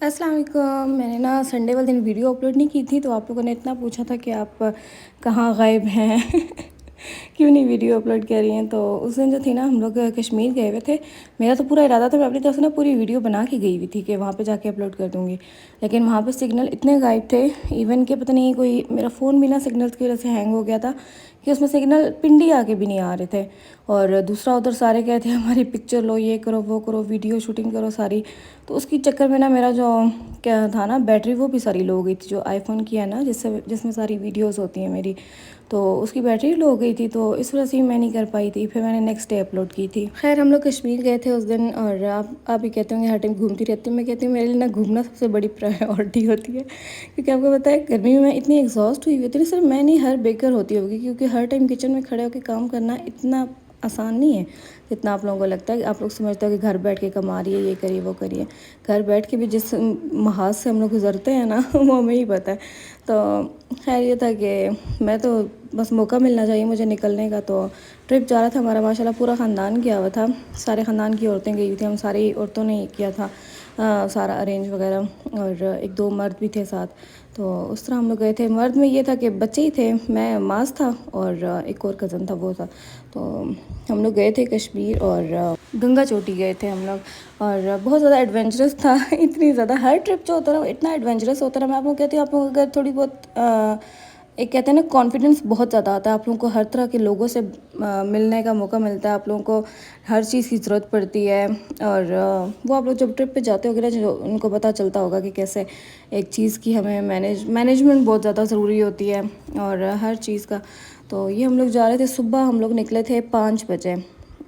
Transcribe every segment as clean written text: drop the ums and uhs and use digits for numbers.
अस्सलाम वालेकुम। मैंने ना संडे वाले दिन वीडियो अपलोड नहीं की थी, तो आप लोगों ने इतना पूछा था कि आप कहाँ गायब हैं क्यों नहीं वीडियो अपलोड कर रही हैं। तो उस दिन जो थी ना, हम लोग कश्मीर गए हुए थे। मेरा तो पूरा इरादा था, मैं अपनी तरफ से ना पूरी वीडियो बना के गई हुई थी कि वहाँ पे जाके अपलोड कर दूँगी। लेकिन वहाँ पे सिग्नल इतने गायब थे, इवन कि पता नहीं कोई मेरा फ़ोन भी ना सिग्नल की वजह से हैंग हो गया था कि उसमें सिग्नल पिंडी आके भी नहीं आ रहे थे। और दूसरा उधर सारे कहे थे हमारी पिक्चर लो, ये करो वो करो, वीडियो शूटिंग करो सारी। तो उसकी चक्कर में ना मेरा जो क्या था ना, बैटरी वो भी सारी लो हो गई थी, जो आईफोन की है ना, जिसमें सारी वीडियोस होती हैं मेरी। तो उसकी बैटरी लो हो गई थी, तो इस वजह से मैं नहीं कर पाई थी। फिर मैंने नेक्स्ट डे अपलोड की थी। खैर, हम लोग कश्मीर गए थे उस दिन। और आप भी कहते होंगे हर टाइम घूमती रहती हूँ। मैं कहती हूँ मेरे लिए ना घूमना सबसे बड़ी प्रायोरिटी होती है, क्योंकि आपको पता है गर्मी में मैं इतनी एग्जॉस्ट हुई हुई थी ना। सिर्फ मैं नहीं, हर बेकर होती होगी, क्योंकि हर टाइम किचन में खड़े होकर काम करना इतना आसान नहीं है जितना आप लोगों को लगता है। आप लोग समझते हो कि घर बैठ के कमा रही है, ये करिए वो करिए। घर बैठ के भी जिस महाज से हम लोग गुजरते हैं ना वो हमें ही पता है। तो खैर, ये था कि मैं तो बस मौका मिलना चाहिए मुझे निकलने का। तो ट्रिप जा रहा था हमारा, माशाल्लाह पूरा ख़ानदान गया हुआ था। सारे ख़ानदान की औरतें गई हुई थी, हम सारी औरतों ने किया था सारा अरेंज वगैरह। और एक दो मर्द भी थे साथ। तो उस तरह हम लोग गए थे। मर्द में ये था कि बच्चे ही थे, मैं मास था और एक और कज़न था, वो था। तो हम लोग गए थे कश्मीर और गंगा चोटी गए थे हम लोग। और बहुत ज़्यादा एडवेंचरस था इतनी ज़्यादा, हर ट्रिप जो होता है ना इतना एडवेंचरस होता है। मैं आप लोग कहती हूँ, आप लोग अगर थोड़ी बहुत एक कहते हैं ना, कॉन्फिडेंस बहुत ज़्यादा आता है। आप लोगों को हर तरह के लोगों से मिलने का मौका मिलता है, आप लोगों को हर चीज़ की ज़रूरत पड़ती है। और वो आप लोग जब ट्रिप पे जाते होगे ना, जो उनको पता चलता होगा कि कैसे एक चीज़ की हमें मैनेजमेंट बहुत ज़्यादा ज़रूरी होती है, और हर चीज़ का। तो ये हम लोग जा रहे थे, सुबह हम लोग निकले थे 5 बजे।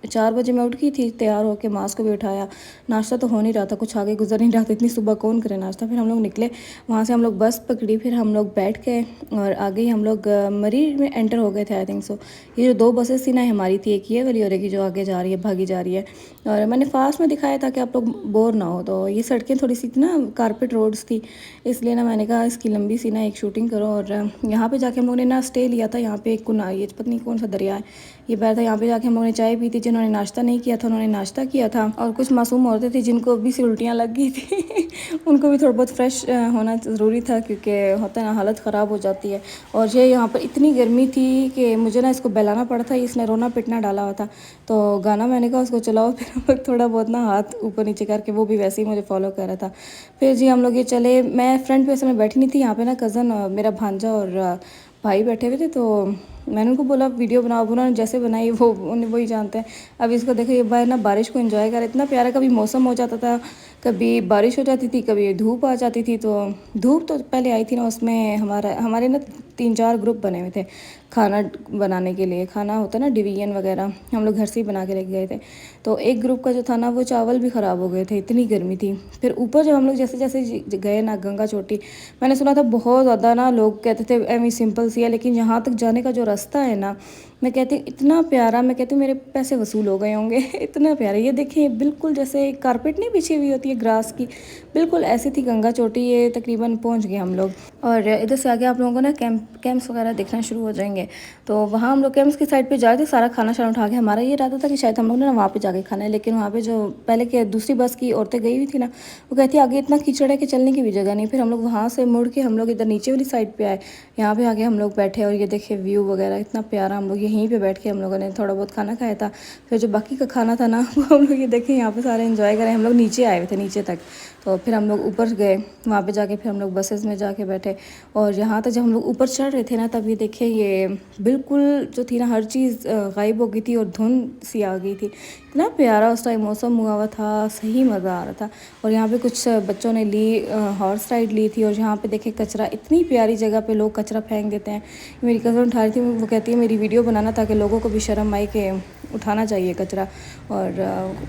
4 बजे मैं उठ गई थी, तैयार होकर मास को भी उठाया। नाश्ता तो हो नहीं रहा था, कुछ आगे गुजर नहीं रहा था, इतनी सुबह कौन करे नाश्ता। फिर हम लोग निकले वहाँ से, हम लोग बस पकड़ी, फिर हम लोग बैठ गए और आगे ही हम लोग मरी में एंटर हो गए थे, आई थिंक सो। ये जो दो बसेस थी ना हमारी, थी एक ये वाली और एक जो आगे जा रही है, भागी जा रही है। और मैंने फास्ट में दिखाया था कि आप लोग बोर ना हो। तो ये सड़कें थोड़ी सी ना कारपेट रोड्स थी, इसलिए ना मैंने कहा इसकी लंबी सी ना एक शूटिंग करो। और यहाँ पे जाके हम लोगों ने ना स्टे लिया था, यहाँ पे एक कुना, ये पता नहीं कौन सा दरिया है, ये बहता था। यहाँ पे जाके हम लोगों ने चाय पी थी। जिन्होंने नाश्ता नहीं किया था उन्होंने नाश्ता किया था। और कुछ मासूम औरतें थी जिनको भी से उल्टियाँ लग गई थी उनको भी थोड़ा बहुत फ्रेश होना ज़रूरी था, क्योंकि होता है ना, हालत ख़राब हो जाती है। और ये यहाँ पर इतनी गर्मी थी कि मुझे ना इसको बहलाना पड़ा था, इसने रोना पिटना डाला हुआ था। तो गाना मैंने कहा उसको चलाओ, फिर हम लोग थोड़ा बहुत ना हाथ ऊपर नीचे करके, वो भी वैसे ही मुझे फॉलो कर रहा था। फिर जी हम लोग ये चले। मैं फ्रंट पे समय बैठी नहीं थी, यहाँ पे ना कज़न, मेरा भांजा और भाई बैठे हुए थे। तो मैंने उनको बोला वीडियो बनाओ, उन्होंने जैसे बनाई वो उन्हें वही जानते हैं। अब इसको देखो, ये भाई ना बारिश को एंजॉय कर, इतना प्यारा। कभी मौसम हो जाता था, कभी बारिश हो जाती थी, कभी धूप आ जाती थी। तो धूप तो पहले आई थी ना, उसमें हमारे ना 3-4 ग्रुप बने हुए थे खाना बनाने के लिए। खाना होता है ना, डिवीजन वगैरह, हम लोग घर से ही बना के लेके गए थे। तो एक ग्रुप का जो था ना, वो चावल भी ख़राब हो गए थे, इतनी गर्मी थी। फिर ऊपर जब हम लोग जैसे जैसे गए ना गंगा चोटी, मैंने सुना था बहुत ज़्यादा ना लोग कहते थे एवं सिंपल सी है, लेकिन यहाँ तक जाने का जो रास्ता है ना, मैं कहती हूँ इतना प्यारा। मैं कहती हूँ मेरे पैसे वसूल हो गए होंगे इतना प्यारा। ये देखिए, बिल्कुल जैसे कारपेट नहीं बिछी हुई होती है ग्रास की, बिल्कुल ऐसी थी गंगा चोटी। ये तकरीबन पहुँच गए हम लोग। और इधर से आगे आप लोगों को ना कैंप्स वगैरह दिखना शुरू हो जाएंगे। तो वहाँ हम लोग कैंप्स की साइड पे जा रहे थे, सारा खाना शाना उठा के। हमारा ये इरादा था कि शायद हम लोग ना वहाँ पे जाके खाना है, लेकिन वहाँ पे जो पहले के दूसरी बस की औरतें गई हुई थी ना, वो कहती आगे इतना कीचड़ है कि चलने की भी जगह नहीं। फिर हम लोग वहाँ से मुड़ के हम लोग इधर नीचे वाली साइड पे आए, यहाँ पे आके हम लोग बैठे। और ये देखिए व्यू वगैरह इतना प्यारा। हम लोग यहीं पे बैठ के हम लोगों ने थोड़ा बहुत खाना खाया था। फिर जो बाकी का खाना था ना वो हम लोग ये देखें यहाँ पे सारे एंजॉय करें। हम लोग नीचे आए हुए थे, नीचे तक। तो फिर हम लोग ऊपर गए, वहाँ पे जाके फिर हम लोग बसेस में जाके बैठे। और यहाँ तक जब हम लोग ऊपर चढ़ रहे थे ना, तब ये देखे, ये बिल्कुल जो थी ना हर चीज़ गायब हो गई थी और धुंध सी आ गई थी। इतना प्यारा उस टाइम मौसम हुआ हुआ था, सही मज़ा आ रहा था। और यहाँ पे कुछ बच्चों ने ली हॉर्स राइड ली थी। और यहाँ पे देखे कचरा, इतनी प्यारी जगह पे लोग कचरा फेंक देते हैं। मेरी कज़न उठा रही थी, वो कहती है मेरी वीडियो बनाना ताकि लोगों को भी शर्म आए कि उठाना चाहिए कचरा, और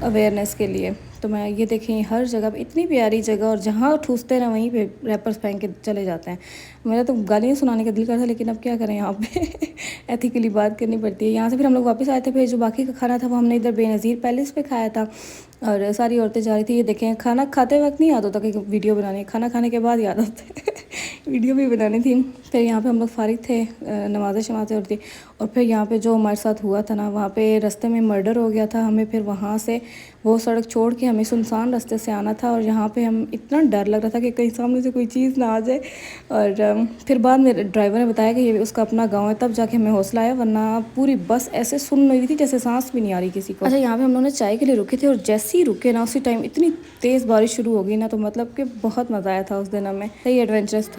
अवेयरनेस के लिए। तो मैं ये देखें हर जगह पे इतनी प्यारी जगह, और जहाँ ठूसते हैं ना वहीं पे रैपर्स फेंक के चले जाते हैं। मेरा तो गालियाँ सुनाने का दिल करता, लेकिन अब क्या करें, यहाँ पे एथिकली बात करनी पड़ती है। यहाँ से फिर हम लोग वापस आए थे। फिर जो बाकी का खाना था वो हमने इधर बेनज़ीर पैलेस पे खाया था। और सारी औरतें जा रही थी। ये देखें, खाना खाते वक्त नहीं याद होता कि वीडियो बनानी है, खाना खाने के बाद याद आता है ویڈیو بھی بنانی تھی. پھر یہاں پہ ہم لوگ فارغ تھے, نمازیں شمازیں ہوتی, اور پھر یہاں پہ جو ہمارے ساتھ ہوا تھا نا, وہاں پہ رستے میں مرڈر ہو گیا تھا. ہمیں پھر وہاں سے وہ سڑک چھوڑ کے ہمیں سنسان رستے سے آنا تھا, اور یہاں پہ ہم اتنا ڈر لگ رہا تھا کہ کہیں سامنے سے کوئی چیز نہ آ جائے. اور پھر بعد میں ڈرائیور نے بتایا کہ یہ اس کا اپنا گاؤں ہے, تب جا کے ہمیں حوصلہ آیا, ورنہ پوری بس ایسے سن رہی تھی جیسے سانس بھی نہیں آ رہی کسی کو. اچھا, یہاں پہ ہم لوگوں نے چائے کے لیے رکے تھے, اور جیسے ہی رکے نا اسی ٹائم اتنی تیز بارش شروع ہو گئی نا, تو مطلب کہ بہت مزہ آیا تھا اس دن ہمیں. صحیح ایڈونچرس تھا.